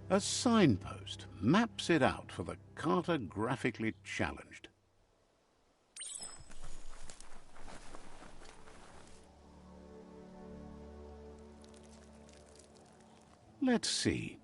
A signpost maps it out for the cartographically challenged. Let's see.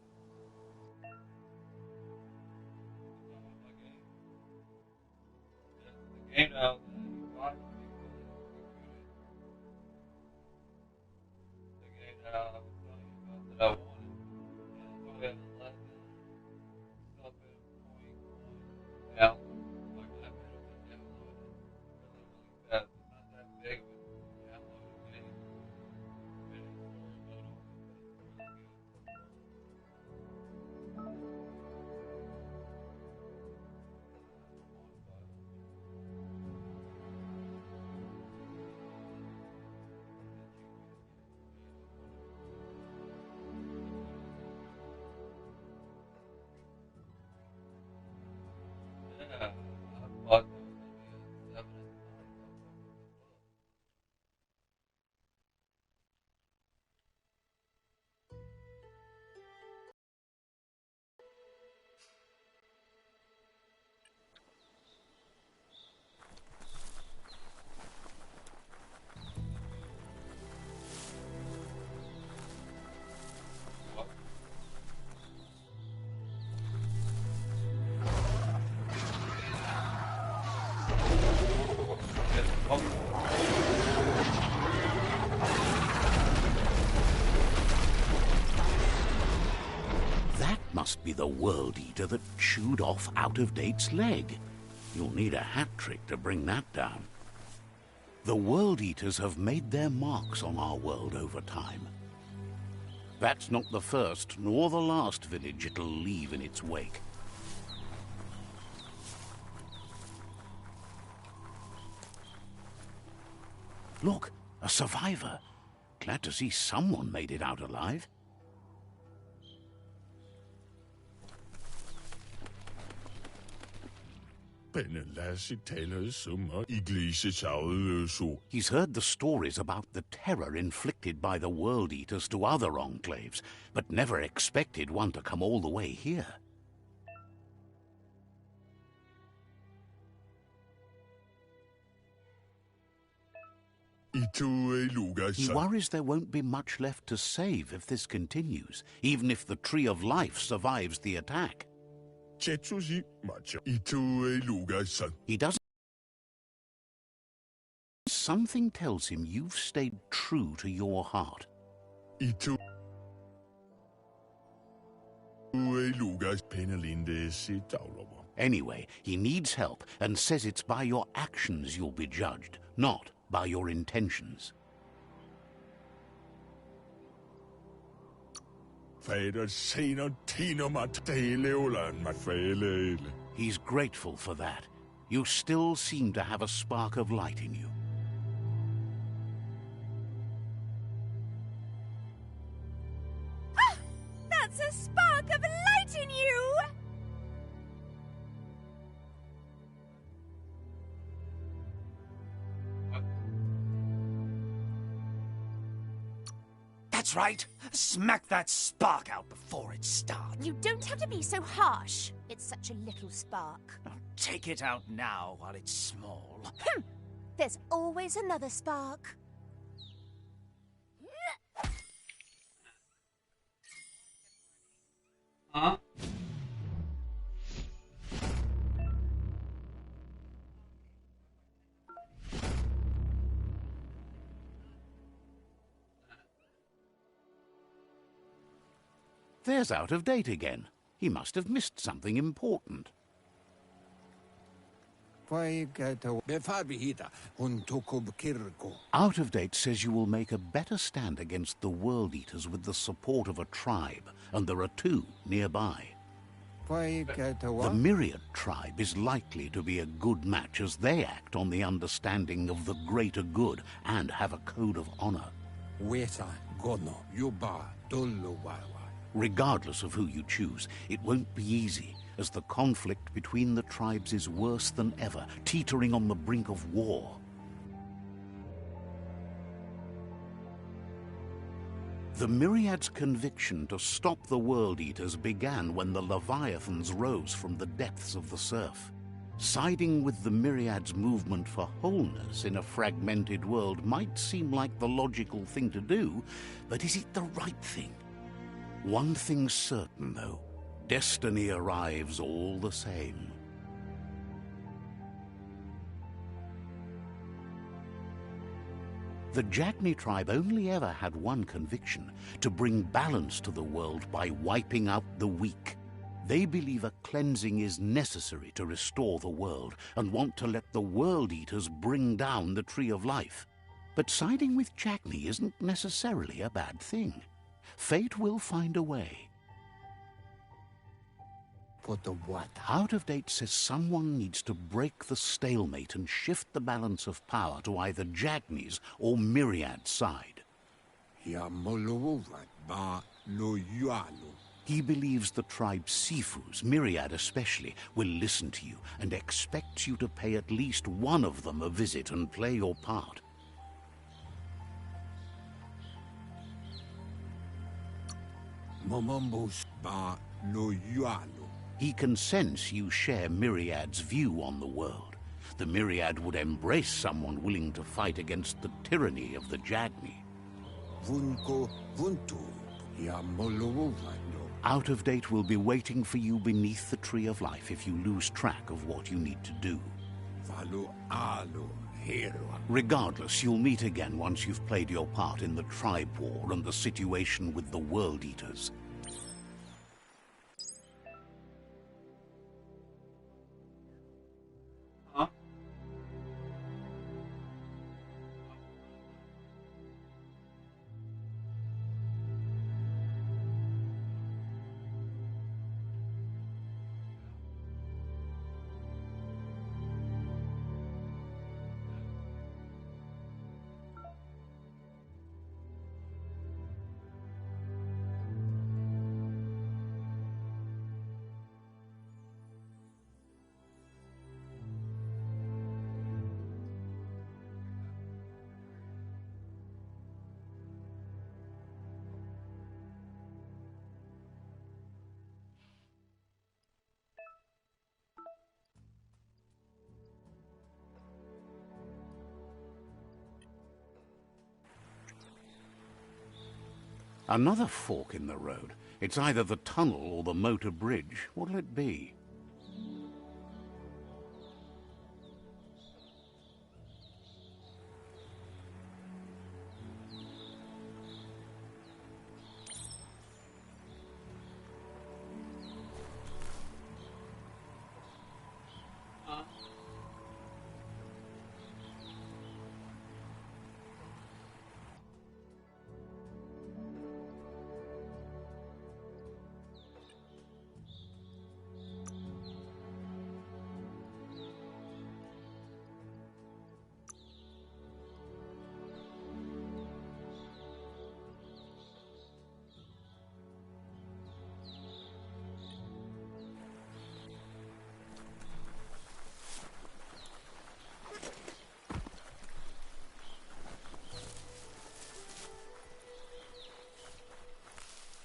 Must be the World Eater that chewed off Out-of-Date's leg. You'll need a hat trick to bring that down. The World Eaters have made their marks on our world over time. That's not the first nor the last village it'll leave in its wake. Look, a survivor. Glad to see someone made it out alive. He's heard the stories about the terror inflicted by the World Eaters to other enclaves, but never expected one to come all the way here. He worries there won't be much left to save if this continues, even if the Tree of Life survives the attack. He doesn't. Something tells him you've stayed true to your heart. Anyway, he needs help and says it's by your actions you'll be judged, not by your intentions. He's grateful for that. You still seem to have a spark of light in you. Ah! That's a spark of light in you! That's right. Smack that spark out before it starts. You don't have to be so harsh. It's such a little spark. Now, take it out now while it's small. There's always another spark. Huh? There's Out of Date again. He must have missed something important. Out of Date says you will make a better stand against the World Eaters with the support of a tribe, and there are two nearby. The Myriad tribe is likely to be a good match as they act on the understanding of the greater good and have a code of honor. Regardless of who you choose, it won't be easy, as the conflict between the tribes is worse than ever, teetering on the brink of war. The Myriad's conviction to stop the World Eaters began when the Leviathans rose from the depths of the surf. Siding with the Myriad's movement for wholeness in a fragmented world might seem like the logical thing to do, but is it the right thing? One thing's certain, though. Destiny arrives all the same. The Jagni tribe only ever had one conviction: to bring balance to the world by wiping out the weak. They believe a cleansing is necessary to restore the world and want to let the World Eaters bring down the Tree of Life. But siding with Jagni isn't necessarily a bad thing. Fate will find a way. What the what? Out of Date says someone needs to break the stalemate and shift the balance of power to either Jagni's or Myriad's side. He believes the tribe Sifus, Myriad especially, will listen to you and expects you to pay at least one of them a visit and play your part. He can sense you share Myriad's view on the world. The Myriad would embrace someone willing to fight against the tyranny of the Jagni. Out of Date will be waiting for you beneath the Tree of Life if you lose track of what you need to do. Regardless, you'll meet again once you've played your part in the tribe war and the situation with the World Eaters. Another fork in the road. It's either the tunnel or the motor bridge. What'll it be?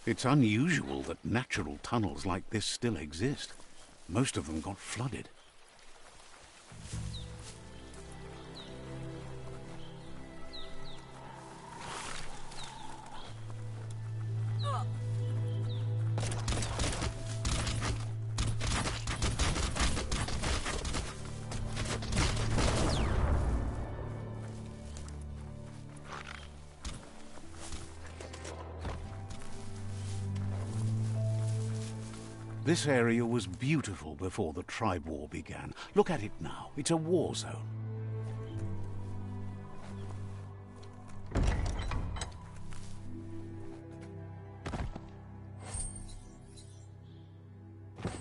It's unusual that natural tunnels like this still exist. Most of them got flooded. This area was beautiful before the tribe war began. Look at it now. It's a war zone.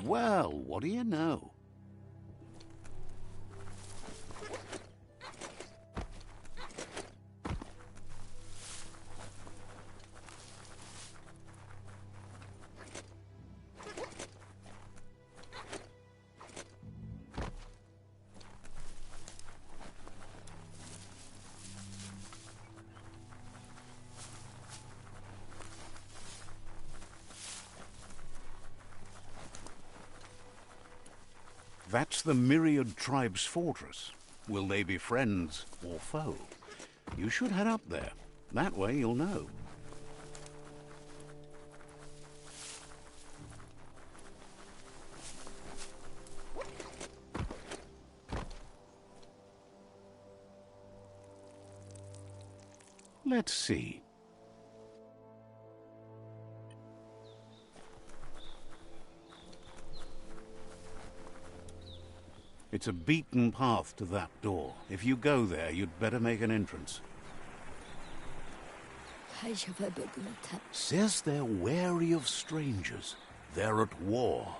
Well, what do you know? That's the Myriad Tribe's fortress. Will they be friends or foe? You should head up there. That way you'll know. Let's see. It's a beaten path to that door. If you go there, you'd better make an entrance. Says they're wary of strangers. They're at war.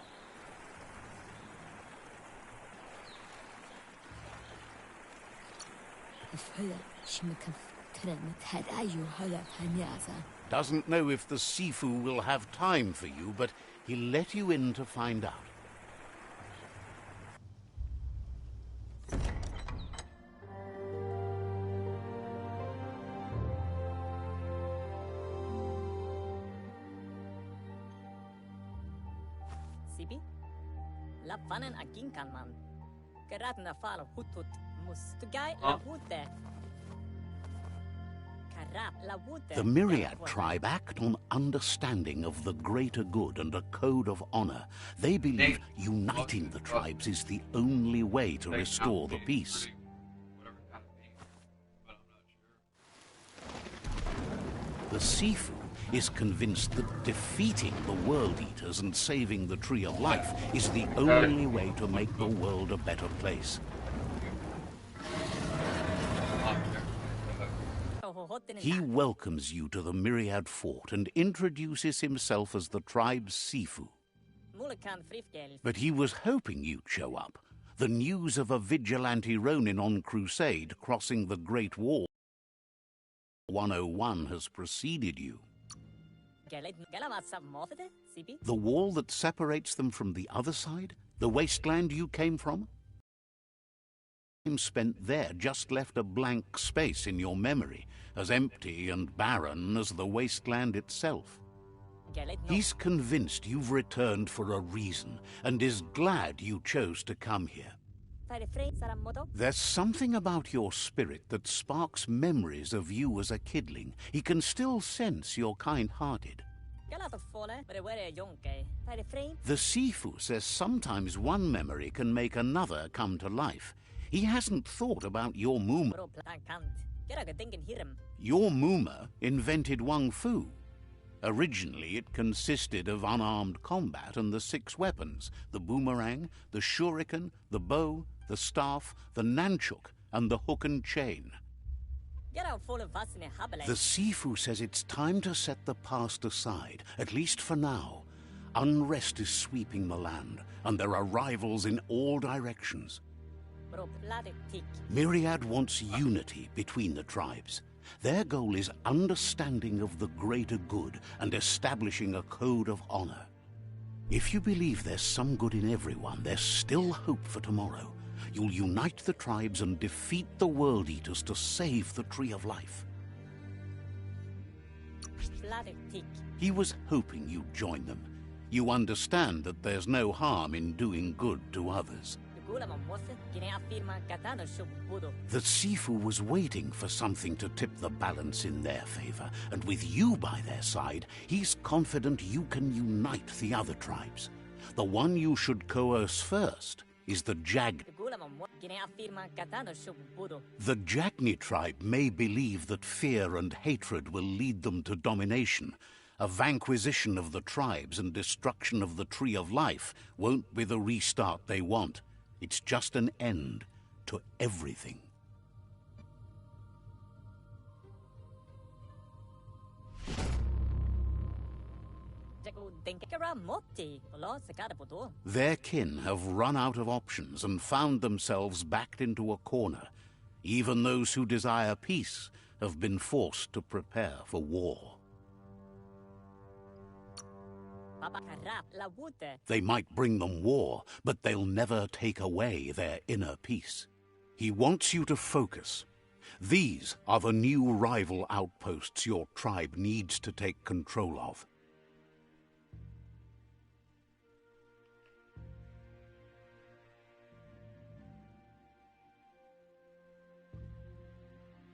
Doesn't know if the Sifu will have time for you, but he'll let you in to find out. Sibi? La vanen agin kan man. Geraden fal hutut mus. Tugai la hute. The Myriad tribe act on understanding of the greater good and a code of honor. They believe uniting the tribes is the only way to restore the peace. The Sifu is convinced that defeating the World Eaters and saving the Tree of Life is the only way to make the world a better place. He welcomes you to the Myriad Fort and introduces himself as the tribe's Sifu. But he was hoping you'd show up. The news of a vigilante Ronin on crusade crossing the Great Wall 101 has preceded you. The wall that separates them from the other side? The wasteland you came from? Time spent there just left a blank space in your memory, as empty and barren as the wasteland itself. He's convinced you've returned for a reason, and is glad you chose to come here. There's something about your spirit that sparks memories of you as a kidling. He can still sense you're kind-hearted. The Sifu says sometimes one memory can make another come to life. He hasn't thought about your Muma. Your Muma invented WUNG-FU. Originally, it consisted of unarmed combat and the 6 weapons: the boomerang, the shuriken, the bow, the staff, the nunchuk, and the hook and chain. The Sifu says it's time to set the past aside, at least for now. Unrest is sweeping the land, and there are rivals in all directions. Myriad wants unity between the tribes. Their goal is understanding of the greater good and establishing a code of honor. If you believe there's some good in everyone, there's still hope for tomorrow. You'll unite the tribes and defeat the World Eaters to save the Tree of Life. He was hoping you'd join them. You understand that there's no harm in doing good to others. The Sifu was waiting for something to tip the balance in their favor, and with you by their side, he's confident you can unite the other tribes. The one you should coerce first is the The Jagni tribe may believe that fear and hatred will lead them to domination. A vanquisition of the tribes and destruction of the Tree of Life won't be the restart they want. It's just an end to everything. Their kin have run out of options and found themselves backed into a corner. Even those who desire peace have been forced to prepare for war. They might bring them war, but they'll never take away their inner peace. He wants you to focus. These are the new rival outposts your tribe needs to take control of.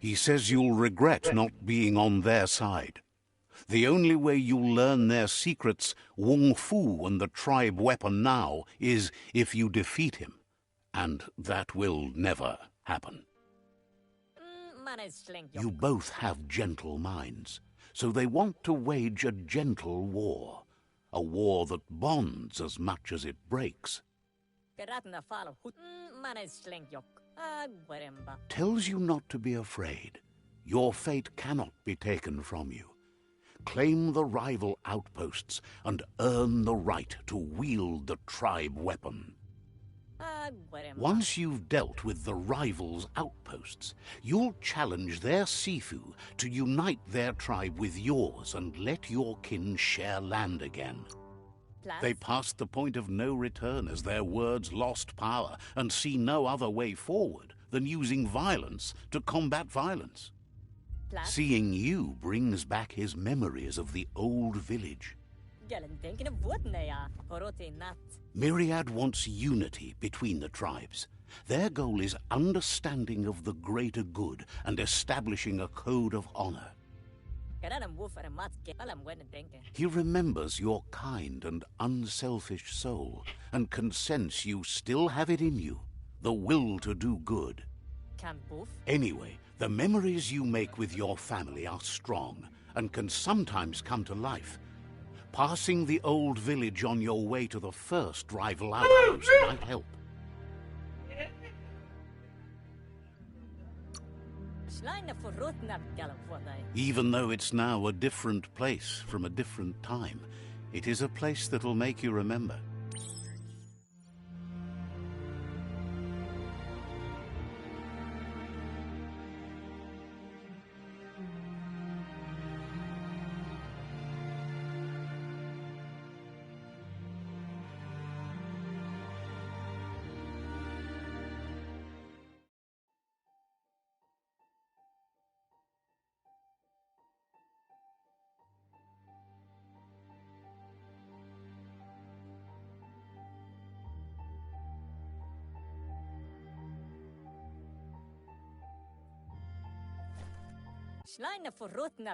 He says you'll regret not being on their side. The only way you'll learn their secrets, WUNG-FU and the tribe weapon now, is if you defeat him. And that will never happen. You both have gentle minds, so they want to wage a gentle war. A war that bonds as much as it breaks. Tells you not to be afraid. Your fate cannot be taken from you. Claim the rival outposts and earn the right to wield the tribe weapon. Once you've dealt with the rivals' outposts, you'll challenge their Sifu to unite their tribe with yours and let your kin share land again. They passed the point of no return as their words lost power and see no other way forward than using violence to combat violence. Seeing you brings back his memories of the old village. Myriad wants unity between the tribes. Their goal is understanding of the greater good and establishing a code of honor. He remembers your kind and unselfish soul and can sense you still have it in you, the will to do good. Anyway, the memories you make with your family are strong and can sometimes come to life. Passing the old village on your way to the first rival outpost might help. Even though it's now a different place from a different time, it is a place that'll make you remember.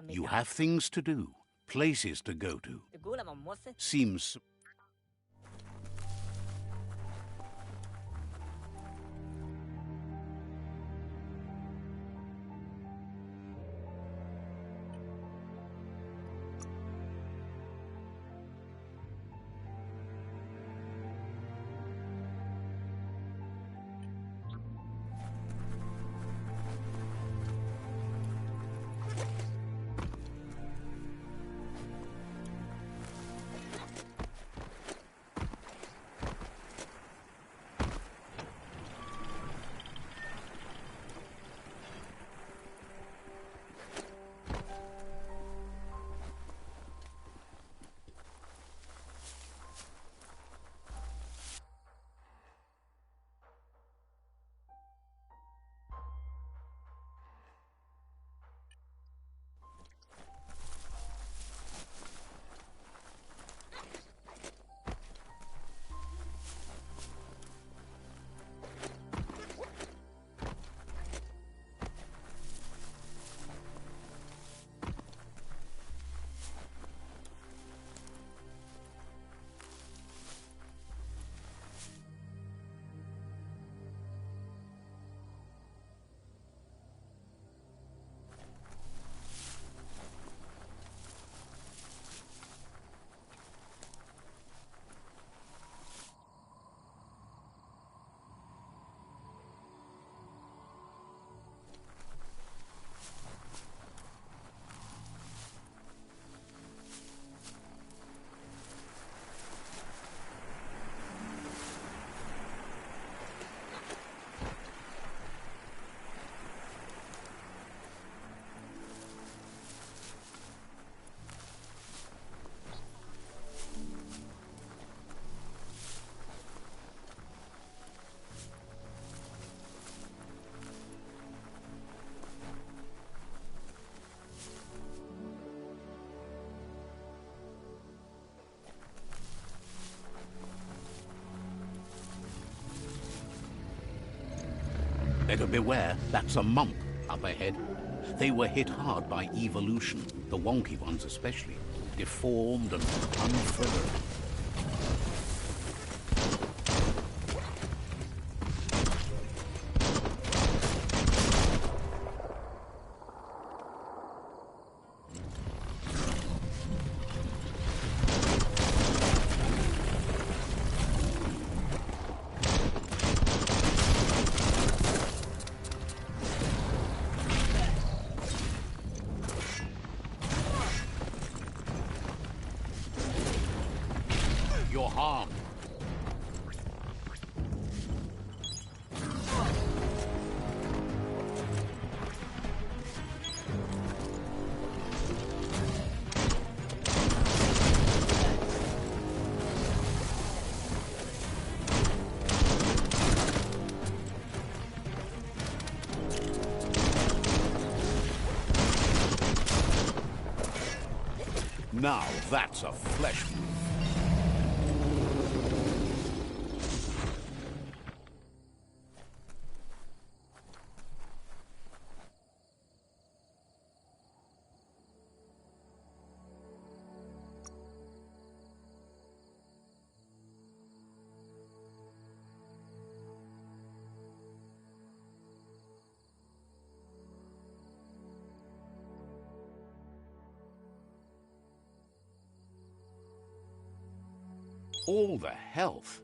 You have things to do, places to go to. Seems... Better beware, that's a mump up ahead. They were hit hard by evolution, the wonky ones especially, deformed and unfurrowed. You're harmed. Now that's a flesh wound. All the health.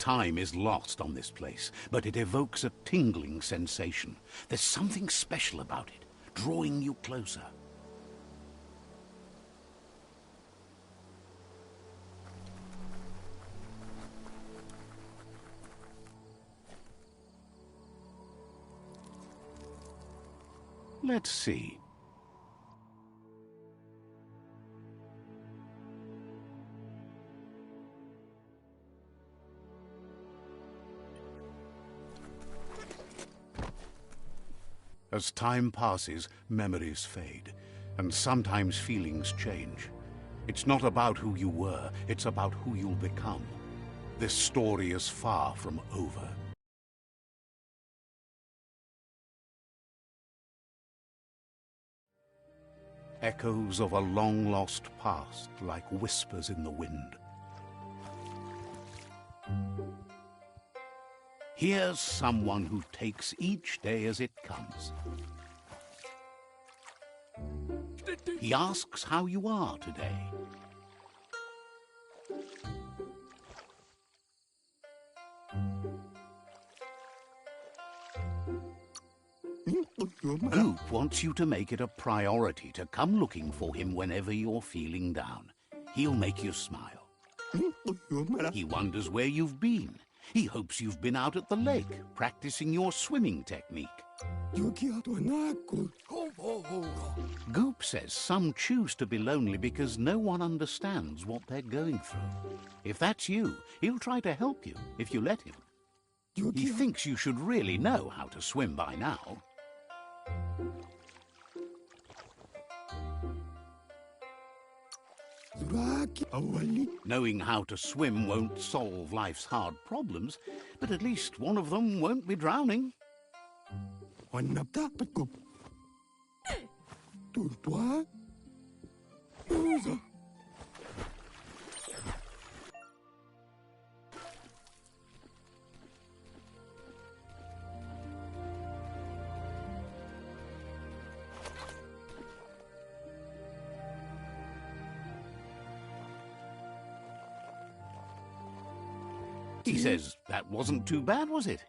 Time is lost on this place, but it evokes a tingling sensation. There's something special about it, drawing you closer. Let's see. As time passes, memories fade, and sometimes feelings change. It's not about who you were, it's about who you'll become. This story is far from over. Echoes of a long-lost past, like whispers in the wind. Here's someone who takes each day as it comes. He asks how you are today. Goop wants you to make it a priority to come looking for him whenever you're feeling down. He'll make you smile. He wonders where you've been. He hopes you've been out at the lake, practicing your swimming technique. Goop says some choose to be lonely because no one understands what they're going through. If that's you, he'll try to help you if you let him. He thinks you should really know how to swim by now. Knowing how to swim won't solve life's hard problems, but at least one of them won't be drowning. He says that wasn't too bad, was it?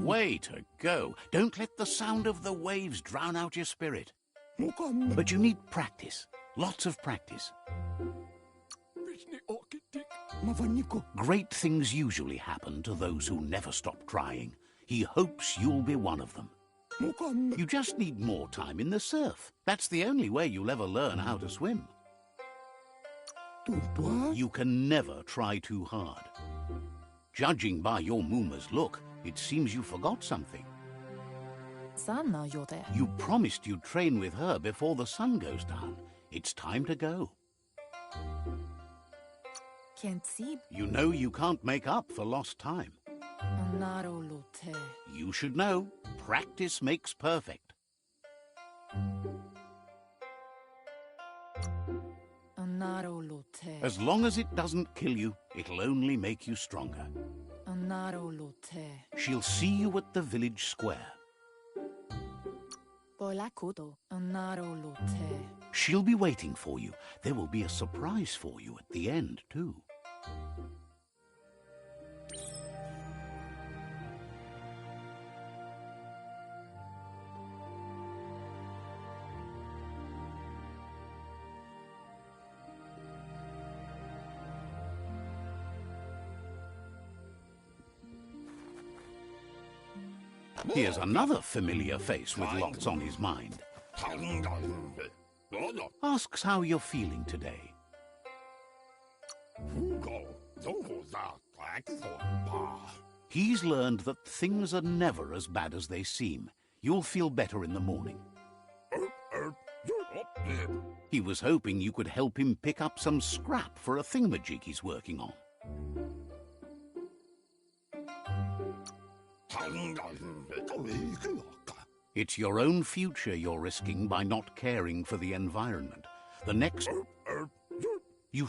Way to go. Don't let the sound of the waves drown out your spirit. But you need practice. Lots of practice. Great things usually happen to those who never stop trying. He hopes you'll be one of them. You just need more time in the surf. That's the only way you'll ever learn how to swim. You can never try too hard. Judging by your Muma's look, it seems you forgot something. You promised you'd train with her before the sun goes down. It's time to go. You know you can't make up for lost time. You should know, practice makes perfect. As long as it doesn't kill you, it'll only make you stronger. She'll see you at the village square. She'll be waiting for you. There will be a surprise for you at the end, too. Here's another familiar face with lots on his mind. Asks how you're feeling today. He's learned that things are never as bad as they seem. You'll feel better in the morning. He was hoping you could help him pick up some scrap for a thingamajig he's working on. It's your own future you're risking by not caring for the environment. The next... You...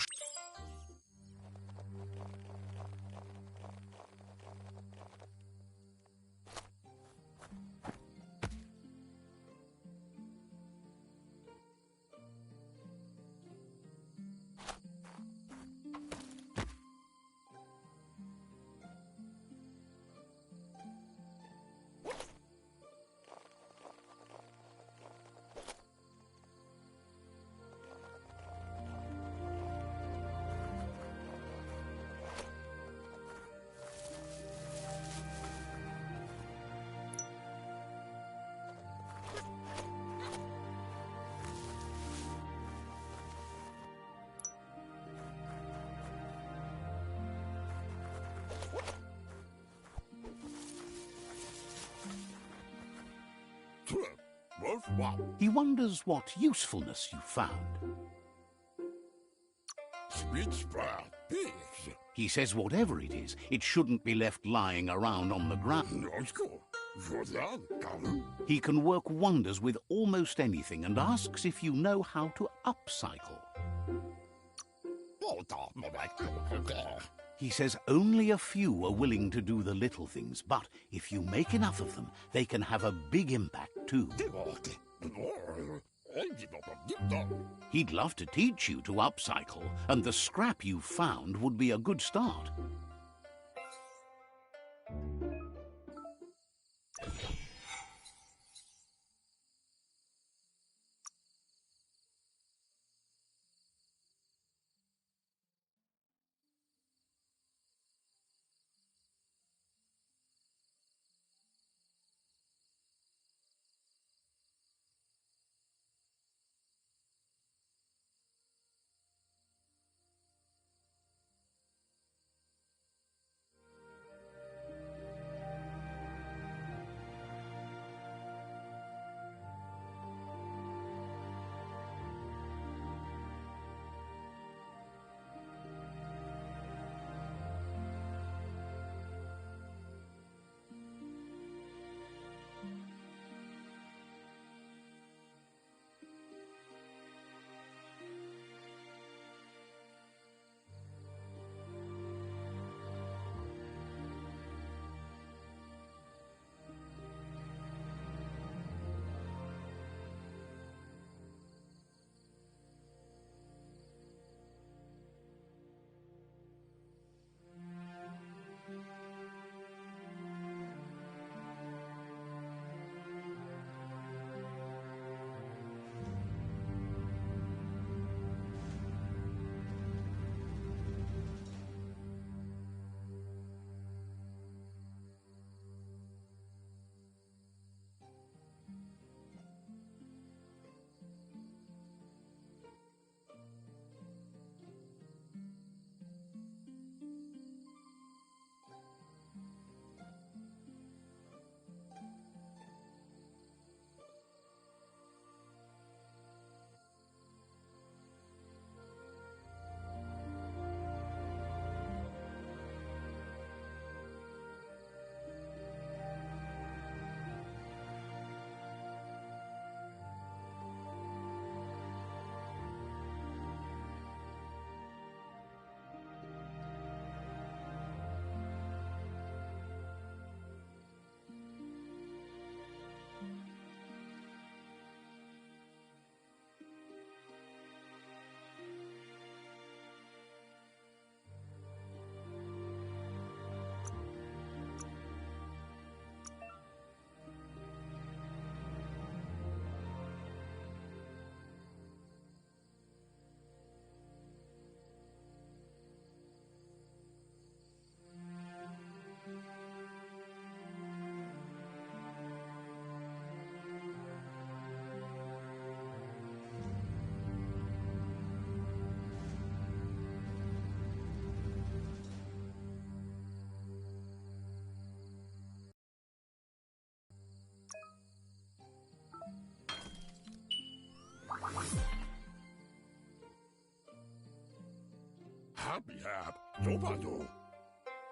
He wonders what usefulness you found. He says whatever it is, it shouldn't be left lying around on the ground. He can work wonders with almost anything and asks if you know how to upcycle. He says only a few are willing to do the little things, but if you make enough of them, they can have a big impact too. He'd love to teach you to upcycle, and the scrap you found would be a good start.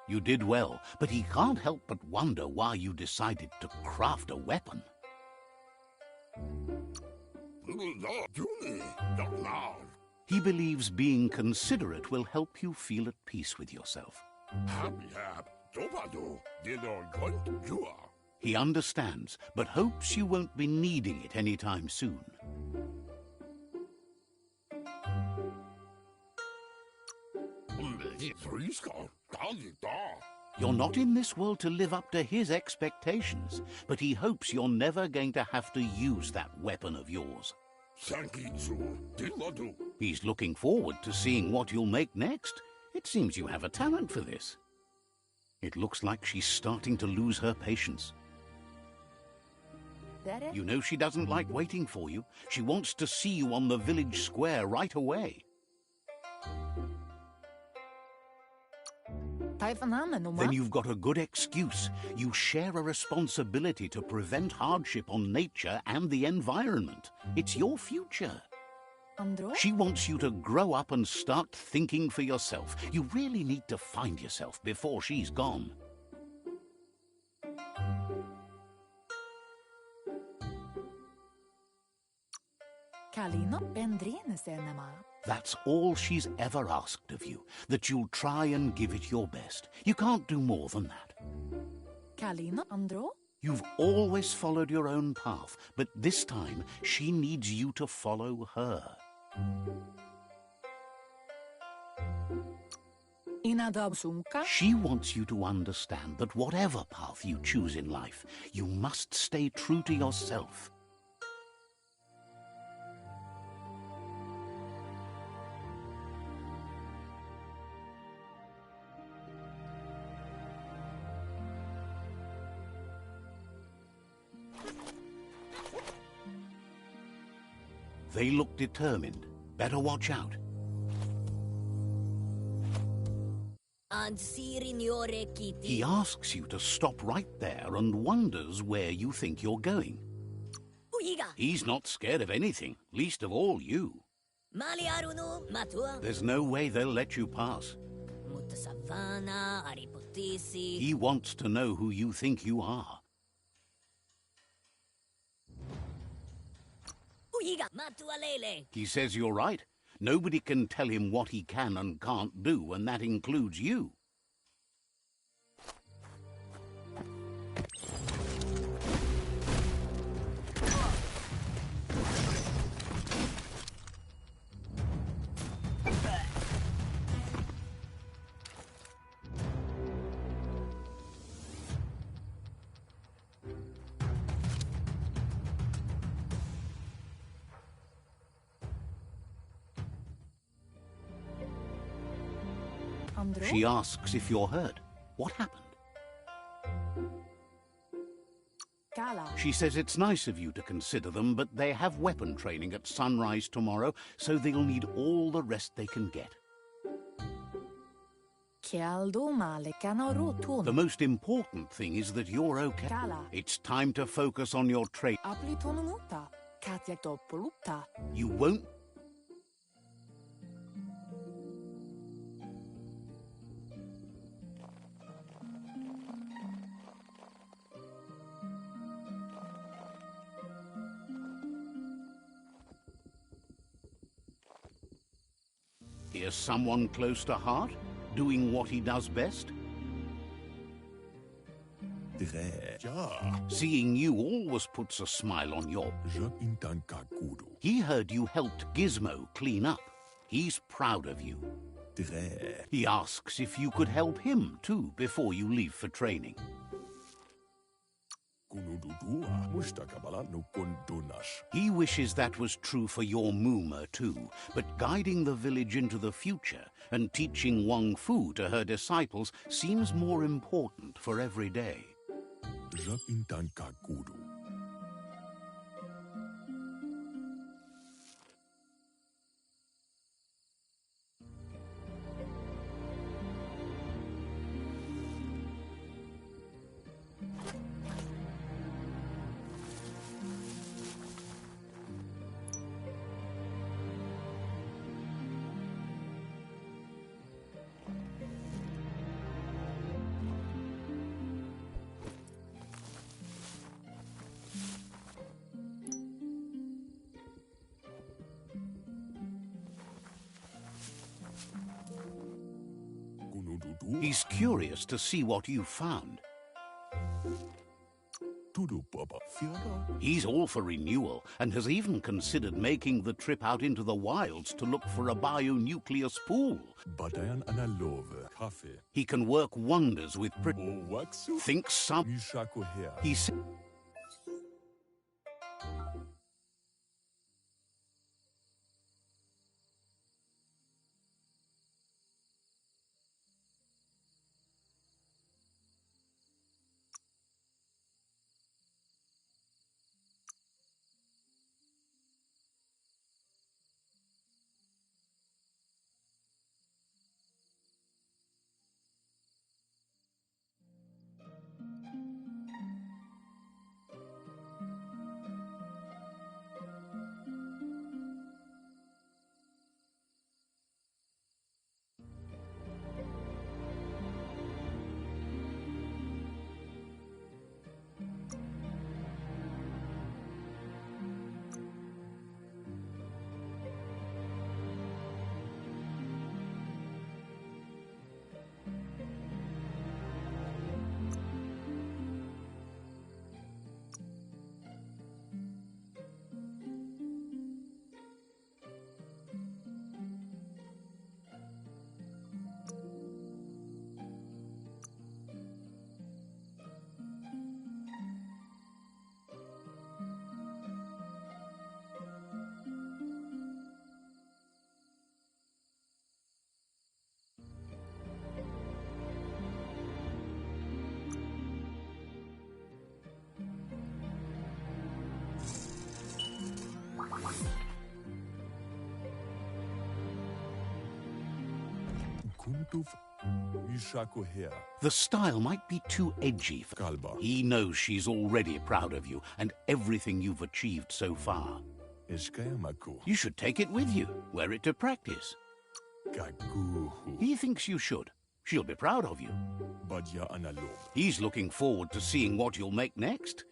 You did well, but he can't help but wonder why you decided to craft a weapon. He believes being considerate will help you feel at peace with yourself. He understands, but hopes you won't be needing it anytime soon. You're not in this world to live up to his expectations, but he hopes you're never going to have to use that weapon of yours. He's looking forward to seeing what you'll make next. It seems you have a talent for this. It looks like she's starting to lose her patience. You know she doesn't like waiting for you. She wants to see you on the village square right away. Then you've got a good excuse. You share a responsibility to prevent hardship on nature and the environment. It's your future. She wants you to grow up and start thinking for yourself. You really need to find yourself before she's gone. That's all she's ever asked of you, that you'll try and give it your best. You can't do more than that. You've always followed your own path, but this time she needs you to follow her. She wants you to understand that whatever path you choose in life, you must stay true to yourself. They look determined. Better watch out. He asks you to stop right there and wonders where you think you're going. He's not scared of anything, least of all you. There's no way they'll let you pass. He wants to know who you think you are. He says you're right. Nobody can tell him what he can and can't do, and that includes you. She asks if you're hurt. What happened? She says it's nice of you to consider them, but they have weapon training at sunrise tomorrow, so they'll need all the rest they can get. The most important thing is that you're okay. It's time to focus on your training. You won't. Here's someone close to heart, doing what he does best. Seeing you always puts a smile on your... He heard you helped Gizmo clean up. He's proud of you. He asks if you could help him, too, before you leave for training. He wishes that was true for your Mooma too, but guiding the village into the future and teaching WUNG-FU to her disciples seems more important for every day. He's curious to see what you found. He's all for renewal and has even considered making the trip out into the wilds to look for a bionucleus pool. He can work wonders with... Thinks some... He said... The style might be too edgy for Kalba. He knows she's already proud of you and everything you've achieved so far. You should take it with you, wear it to practice. He thinks you should. She'll be proud of you. He's looking forward to seeing what you'll make next.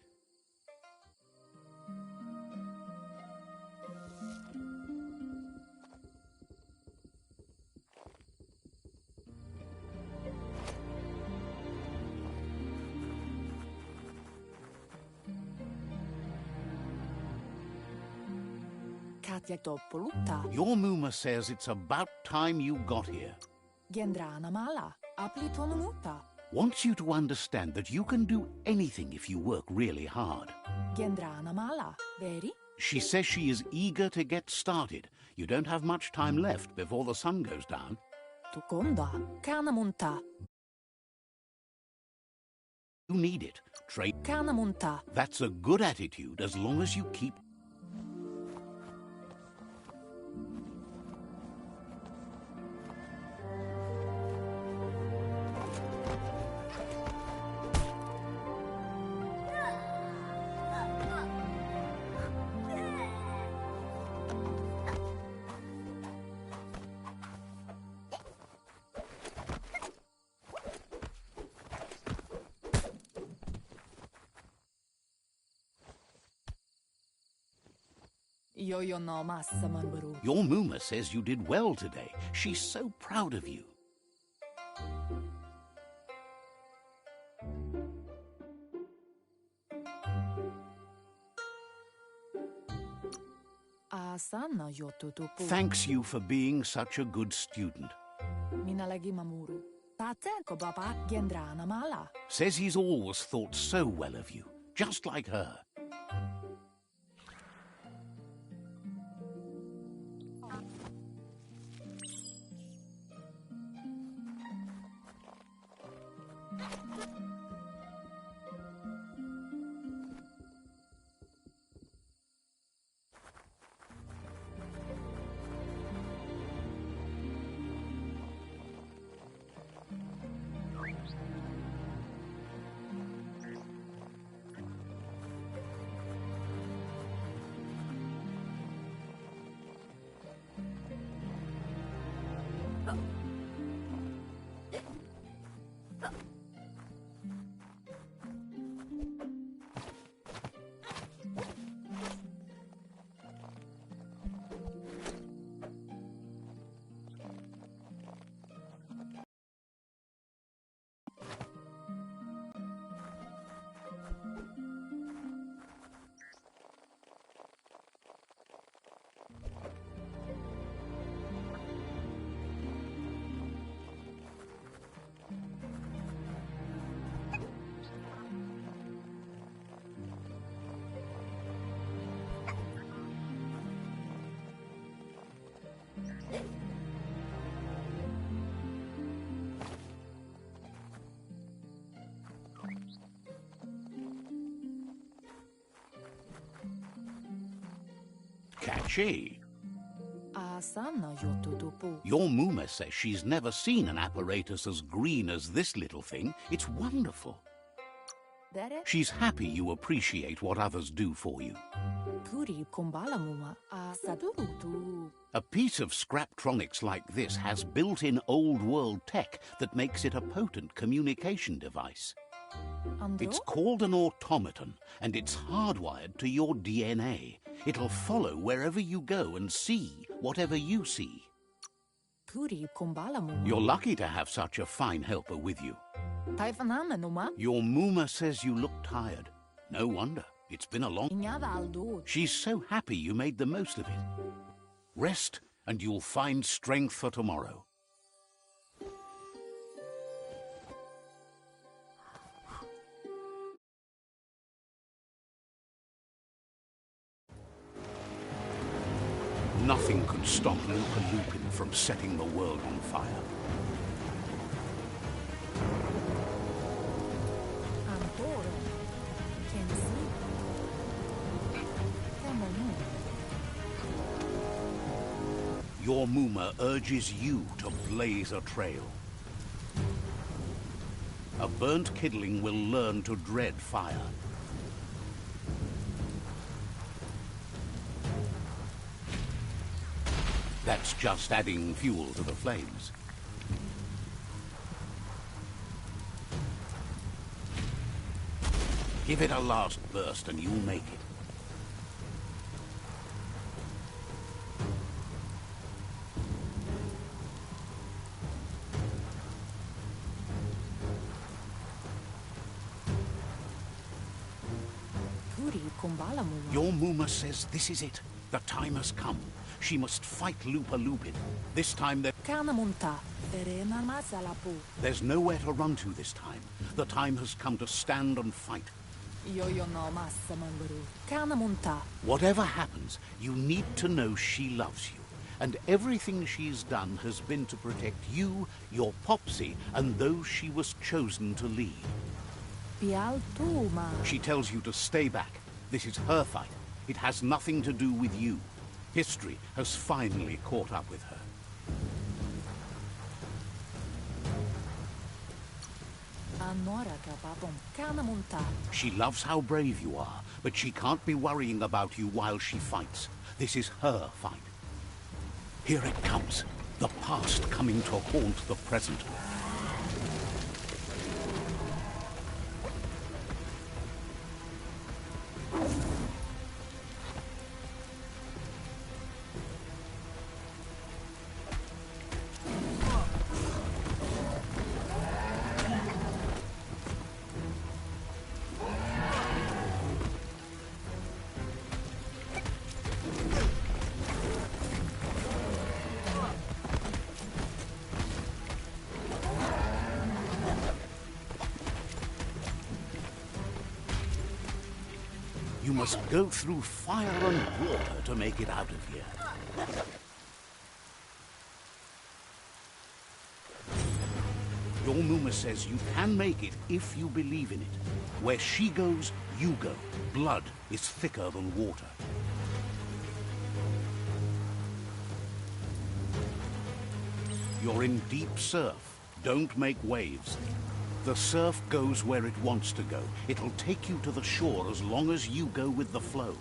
Your Muma says it's about time you got here. Wants you to understand that you can do anything if you work really hard. She says she is eager to get started. You don't have much time left before the sun goes down. You need it. That's a good attitude as long as you keep... Your Muma says you did well today. She's so proud of you. Thanks you for being such a good student. Says he's always thought so well of you, just like her. Catchy. Your Muma says she's never seen an apparatus as green as this little thing. It's wonderful. She's happy you appreciate what others do for you. A piece of Scraptronics like this has built-in old-world tech that makes it a potent communication device. It's called an automaton, and it's hardwired to your DNA. It'll follow wherever you go and see whatever you see. You're lucky to have such a fine helper with you. Your Muma says you look tired. No wonder. It's been a long... She's so happy you made the most of it. Rest, and you'll find strength for tomorrow. Nothing could stop LUPA-LUPIN from setting the world on fire. Your Muma urges you to blaze a trail. A burnt kidling will learn to dread fire. That's just adding fuel to the flames. Give it a last burst and you'll make it. Your Muma says this is it. The time has come. She must fight LUPA-LUPIN. This time there's nowhere to run to this time. The time has come to stand and fight. Whatever happens, you need to know she loves you. And everything she's done has been to protect you, your Popsy, and those she was chosen to lead. She tells you to stay back. This is her fight. It has nothing to do with you. History has finally caught up with her. She loves how brave you are, but she can't be worrying about you while she fights. This is her fight. Here it comes. The past coming to haunt the present. You must go through fire and water to make it out of here. Your Muma says you can make it if you believe in it. Where she goes, you go. Blood is thicker than water. You're in deep surf. Don't make waves. The surf goes where it wants to go. It'll take you to the shore as long as you go with the flow.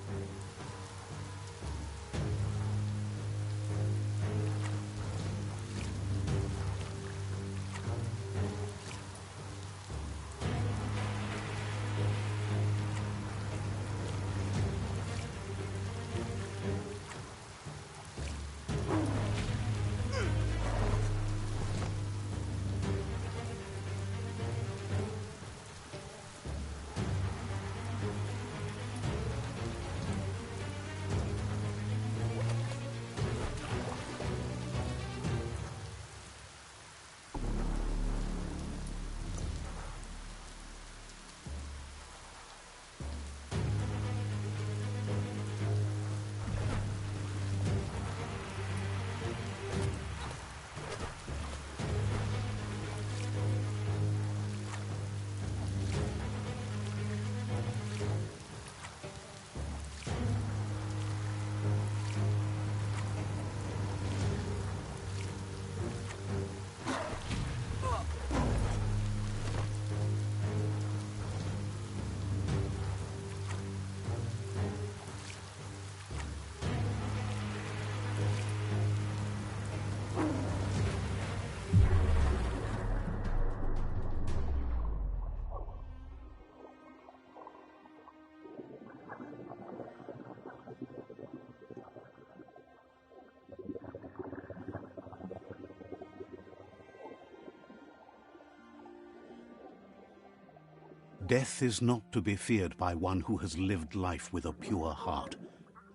Death is not to be feared by one who has lived life with a pure heart.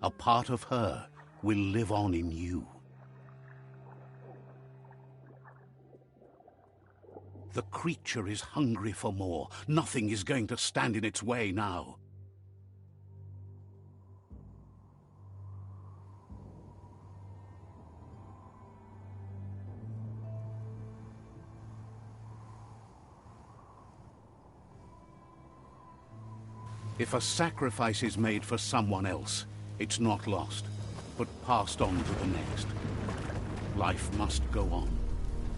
A part of her will live on in you. The creature is hungry for more. Nothing is going to stand in its way now. If a sacrifice is made for someone else, it's not lost, but passed on to the next. Life must go on.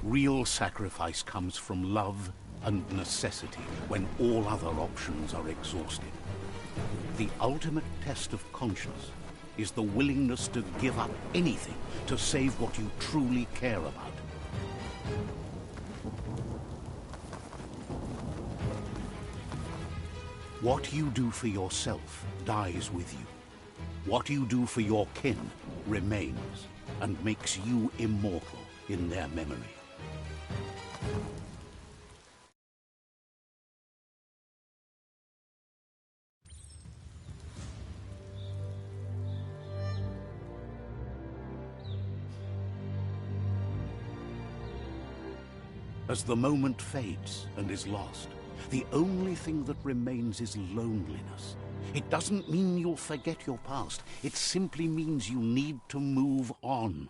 Real sacrifice comes from love and necessity when all other options are exhausted. The ultimate test of conscience is the willingness to give up anything to save what you truly care about. What you do for yourself dies with you. What you do for your kin remains and makes you immortal in their memory. As the moment fades and is lost, the only thing that remains is loneliness. It doesn't mean you'll forget your past. It simply means you need to move on.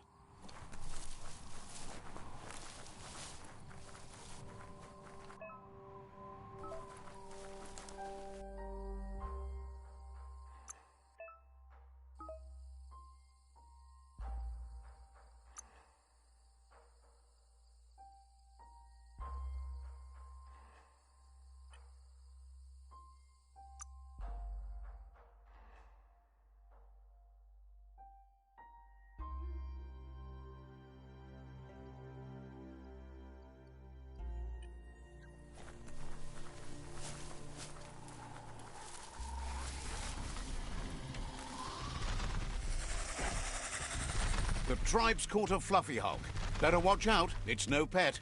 The tribe's caught a fluffy hulk. Better watch out, it's no pet.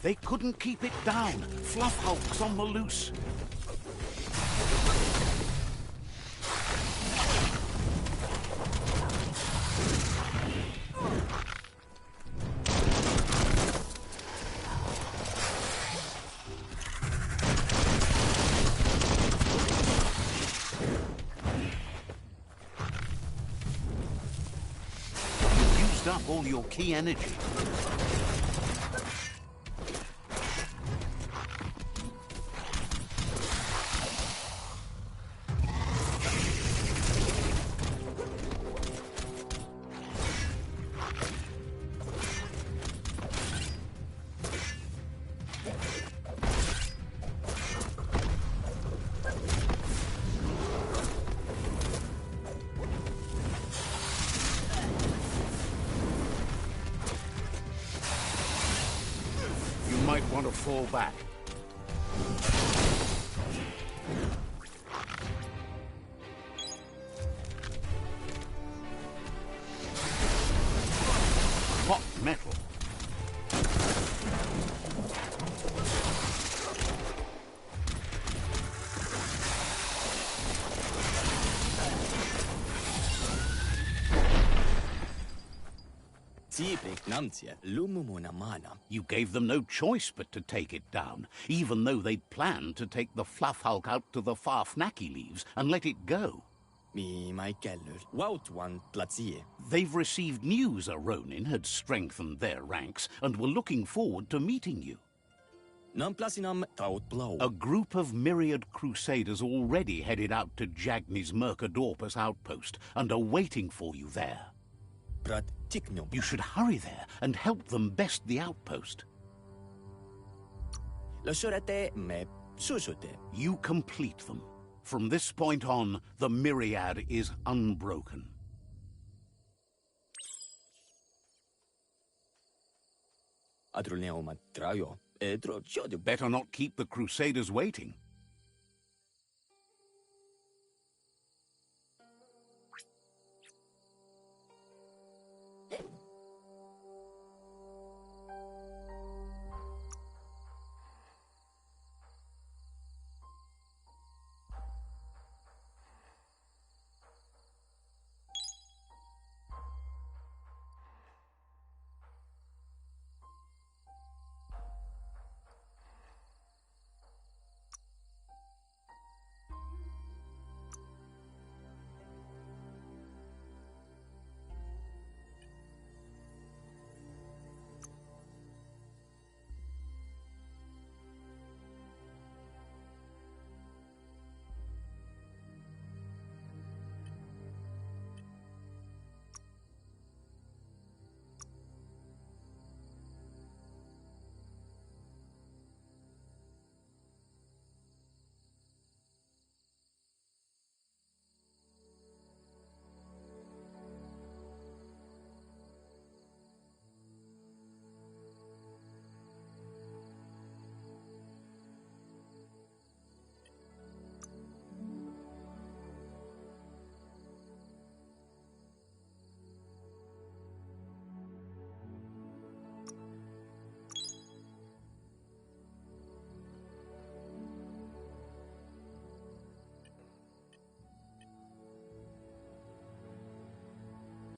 They couldn't keep it down. Fluff hulk's on the loose. Up all your key energy. Might want to fall back. Hot metal. You gave them no choice but to take it down, even though they'd planned to take the fluff hulk out to the far Fnacky leaves and let it go. They've received news a Ronin had strengthened their ranks and were looking forward to meeting you. A group of myriad crusaders already headed out to Jagni's Mercadorpus outpost and are waiting for you there. You should hurry there and help them best the outpost. You complete them. From this point on, the myriad is unbroken. Better not keep the crusaders waiting.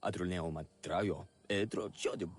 Adruneoma trajo, edro ciodum.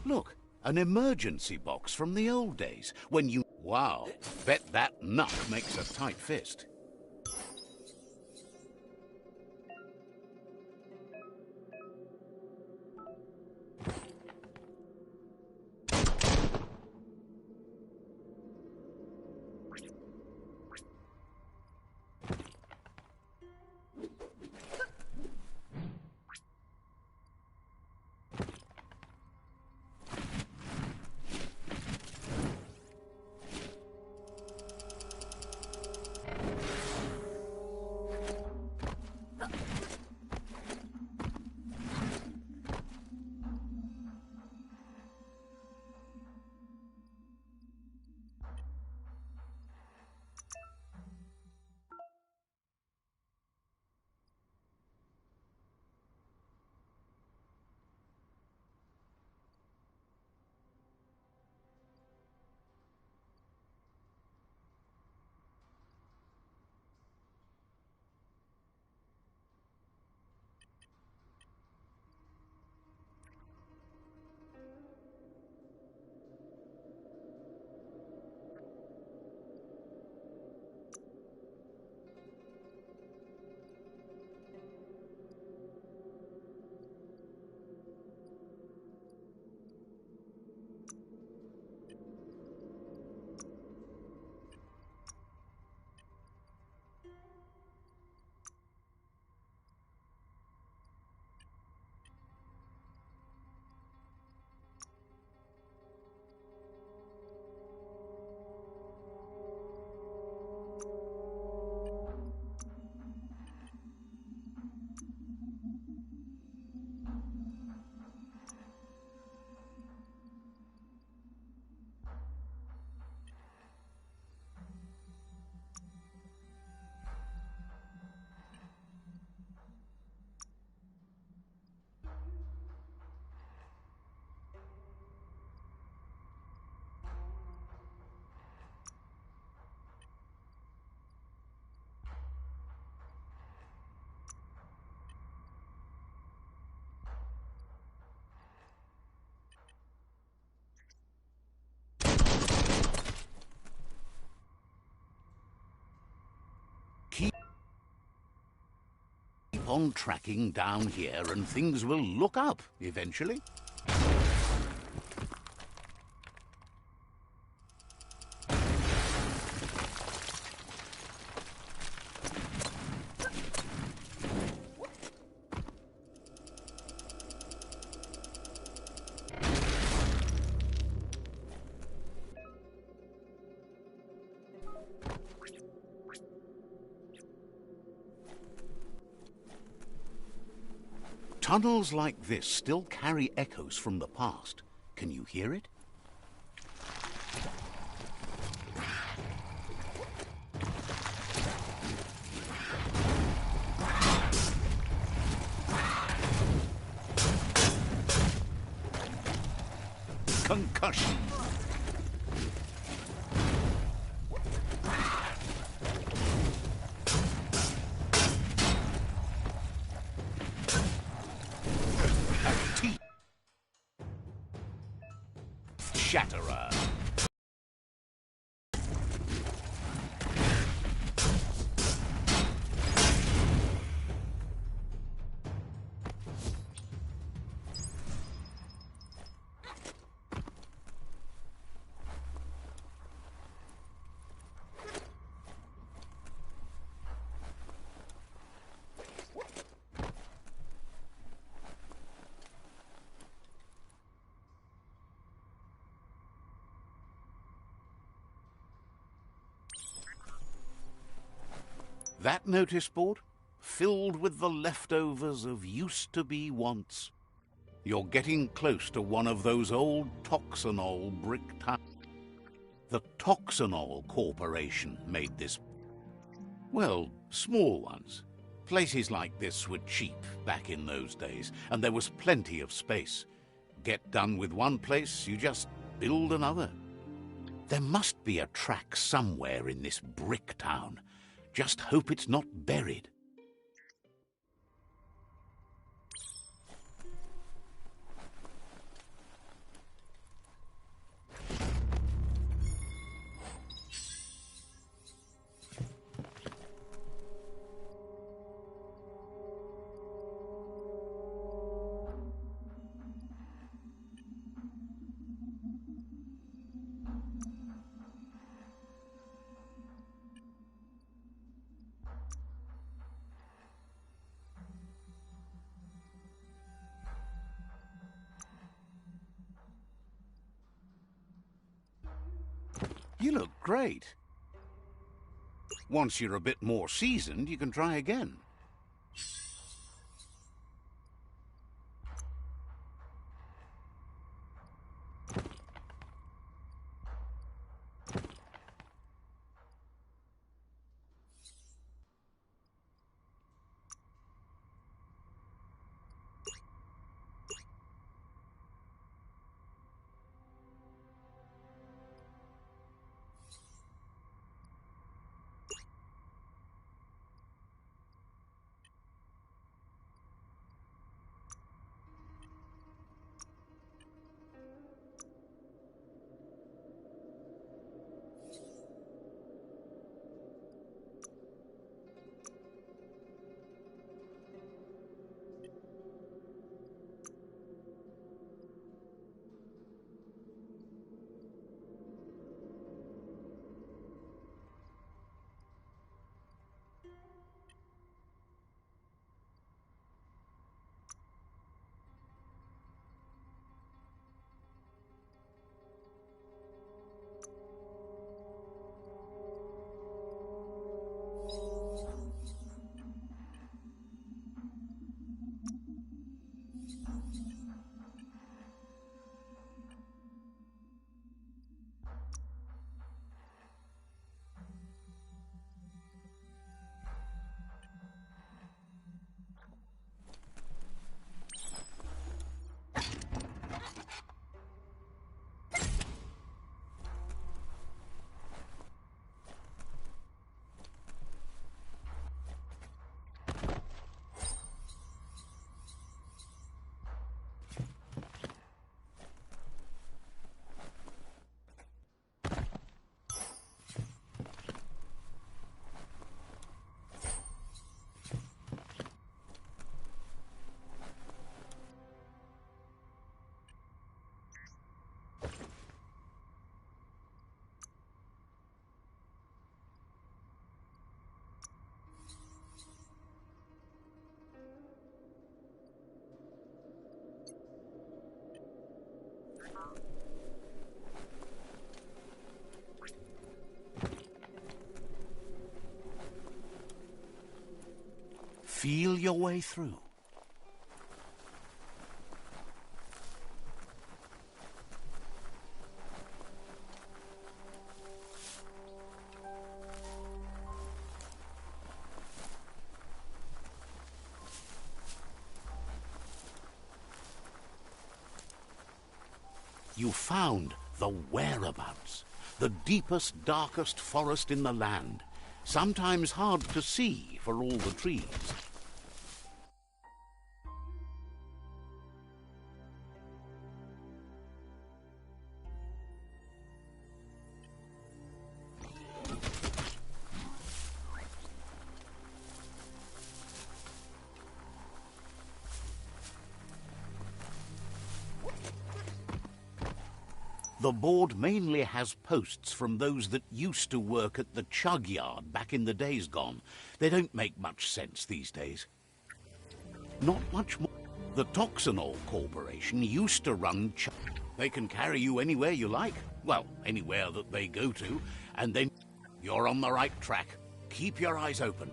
Look, an emergency box from the old days, when you... Wow, bet that nut makes a tight fist. Keep on tracking down here and things will look up eventually. Tunnels like this still carry echoes from the past. Can you hear it? Concussion. Shatterer. That notice board? Filled with the leftovers of used-to-be wants. You're getting close to one of those old Toxanol brick towns. The Toxanol Corporation made this. Well, small ones. Places like this were cheap back in those days, and there was plenty of space. Get done with one place, you just build another. There must be a track somewhere in this brick town. Just hope it's not buried. You look great. Once you're a bit more seasoned, you can try again. Feel your way through. You found the whereabouts, the deepest, darkest forest in the land, sometimes hard to see for all the trees. The board mainly has posts from those that used to work at the chug yard back in the days gone. They don't make much sense these days. Not much more. The Toxanol Corporation used to run chug. They can carry you anywhere you like. Well, anywhere that they go to. And then you're on the right track. Keep your eyes open.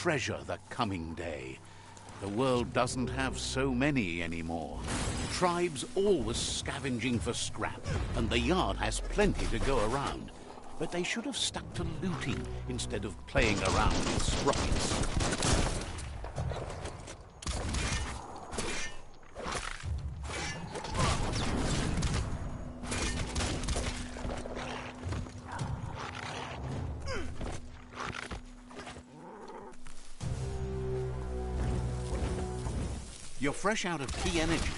treasure the coming day. The world doesn't have so many anymore. Tribes always scavenging for scrap, and the yard has plenty to go around. But they should have stuck to looting instead of playing around with sprockets. You're fresh out of key energy.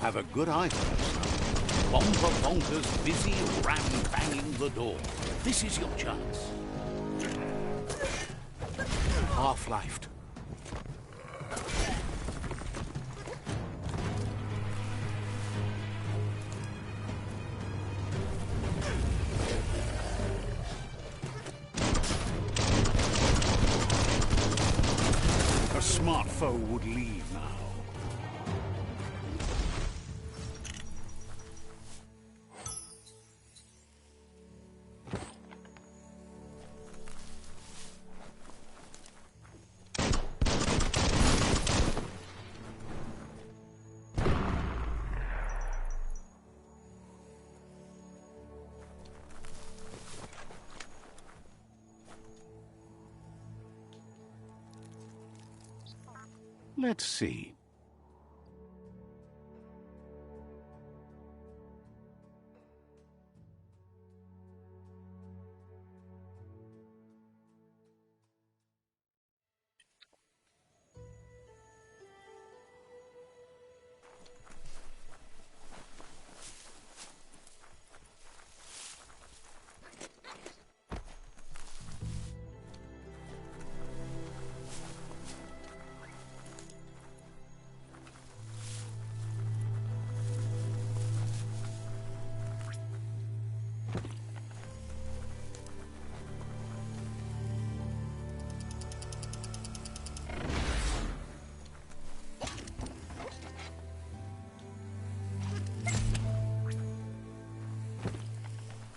Have a good eye for us. Bomber bonkers busy ram-banging the door. This is your chance. Half-lifed. A smart foe would leave now. Let's see.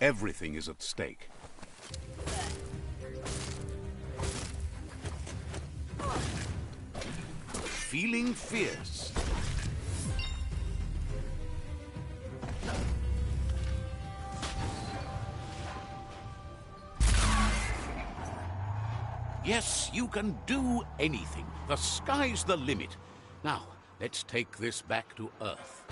Everything is at stake. Feeling fierce. Yes, you can do anything. The sky's the limit. Now, let's take this back to Earth.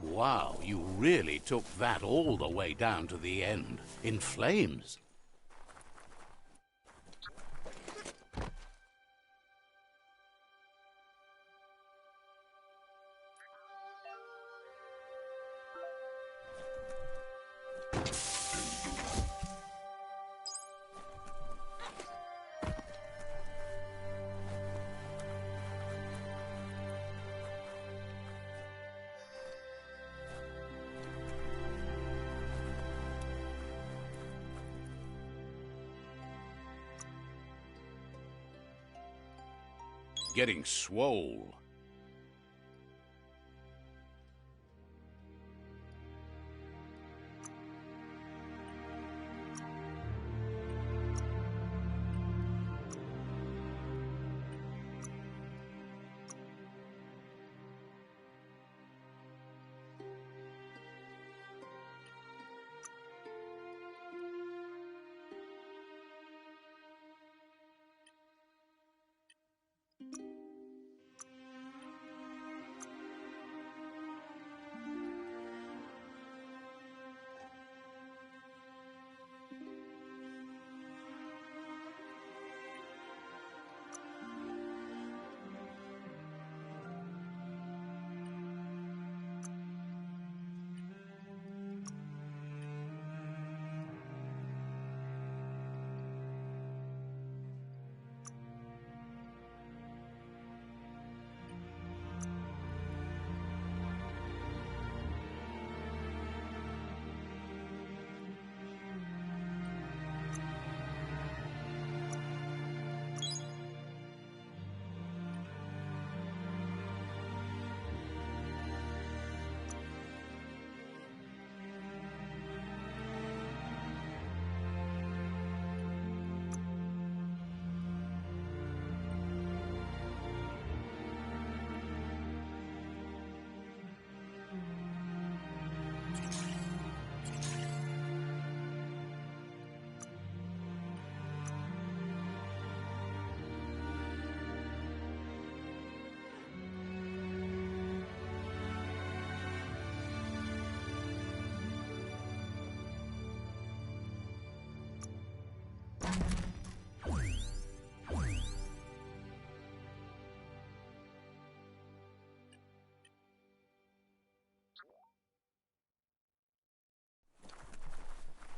Wow, you really took that all the way down to the end, in flames. Getting swole.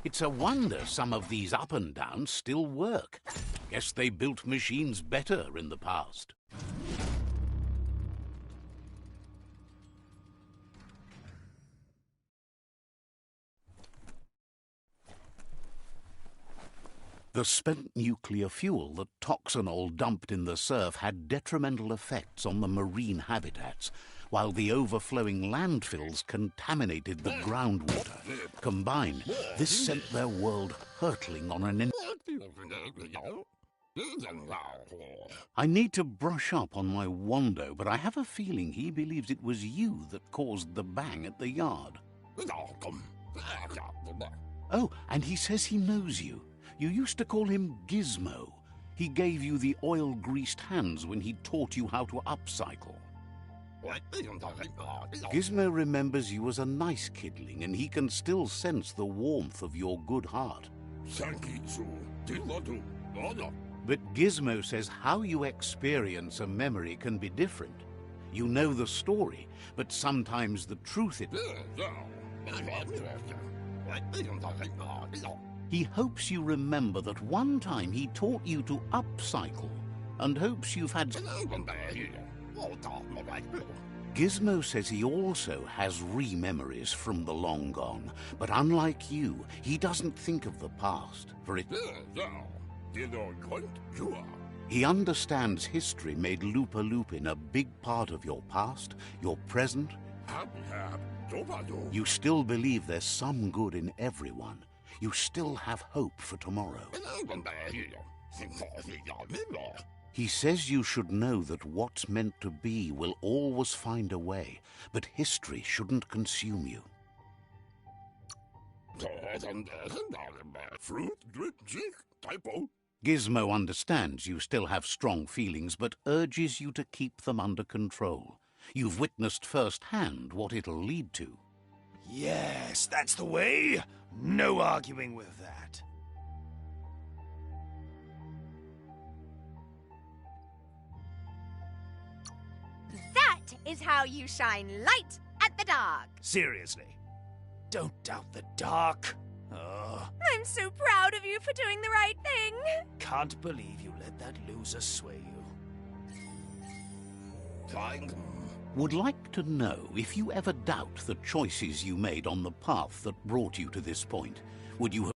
It's a wonder some of these up and downs still work. Guess they built machines better in the past. The spent nuclear fuel that Toxanol dumped in the surf had detrimental effects on the marine habitats, while the overflowing landfills contaminated the groundwater. Combined, this sent their world hurtling on an... I need to brush up on my Wando, but I have a feeling he believes it was you that caused the bang at the yard. Oh, and he says he knows you. You used to call him Gizmo. He gave you the oil-greased hands when he taught you how to upcycle. Gizmo remembers you as a nice kidling, and he can still sense the warmth of your good heart. But Gizmo says how you experience a memory can be different. You know the story, but sometimes the truth it... He hopes you remember that one time he taught you to upcycle, and hopes you've had... Gizmo says he also has re-memories from the long gone, but unlike you, he doesn't think of the past, for it... He understands history made LUPA-LUPIN a big part of your past, your present. You still believe there's some good in everyone. You still have hope for tomorrow. He says you should know that what's meant to be will always find a way, but history shouldn't consume you. Gizmo understands you still have strong feelings, but urges you to keep them under control. You've witnessed firsthand what it'll lead to. Yes, that's the way. No arguing with that. That is how you shine light at the dark. Seriously, don't doubt the dark. I'm so proud of you for doing the right thing. Can't believe you let that loser sway you. Would like to know if you ever doubt the choices you made on the path that brought you to this point. Would you have